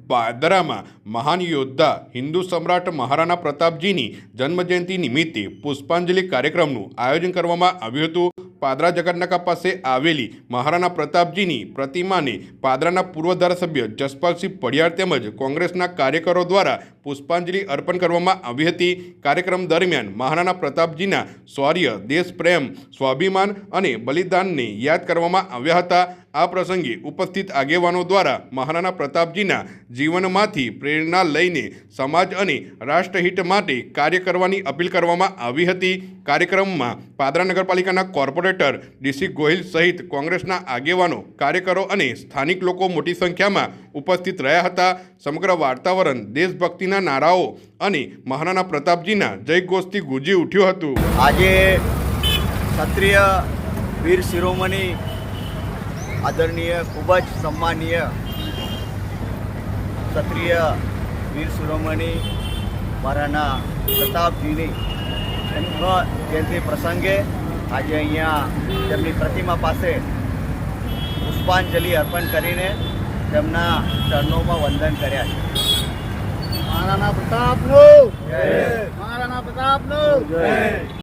પાદરામાં મહાન યોદ્ધા હિન્દુ સમ્રાટ મહારાણા પ્રતાપજીની જન્મજયંતિ નિમિત્તે પુષ્પાંજલિ કાર્યક્રમનું આયોજન કરવામાં આવ્યું હતું। પાદરા જકાતનાકા પાસે આવેલી મહારાણા પ્રતાપજીની પ્રતિમાને પાદરાના પૂર્વ ધારાસભ્ય જસપાલસિંહ પડિયાર તેમજ કોંગ્રેસના કાર્યકરો દ્વારા પુષ્પાંજલિ અર્પણ કરવામાં આવી હતી। કાર્યક્રમ દરમિયાન મહારાણા પ્રતાપજીના શૌર્ય, દેશપ્રેમ, સ્વાભિમાન અને બલિદાનને યાદ કરવામાં આવ્યા હતા। આ પ્રસંગે ઉપસ્થિત આગેવાનો દ્વારા મહારાણા પ્રતાપજીના જીવનમાંથી પ્રેરણા લઈને સમાજ અને રાષ્ટ્રહિત માટે કાર્ય કરવાની અપીલ કરવામાં આવી હતી। કાર્યક્રમમાં પાદરા નગરપાલિકાના કોર્પોરેટર ડીસી ગોહિલ સહિત કોંગ્રેસના આગેવાનો, કાર્યકરો અને સ્થાનિક લોકો મોટી સંખ્યામાં ઉપસ્થિત રહ્યા હતા। સમગ્ર વાતાવરણ દેશભક્તિના નારાઓ અને મહારાણા પ્રતાપજીના જયઘોષથી ગુંજી ઉઠ્યું હતું। આજે ક્ષત્રિય વીર શિરોમણી આદરણીય, ખૂબ જ સન્માનીય ક્ષત્રિય વીર શિરોમણી મહારાણા પ્રતાપજીની જન્મજયંતિ પ્રસંગે આજે અહીંયા તેમની પ્રતિમા પાસે પુષ્પાંજલિ અર્પણ કરીને તેમના ચરણોમાં વંદન કર્યા છે। મહારાણા પ્રતાપનો જય, મહારાણા પ્રતાપનો જય।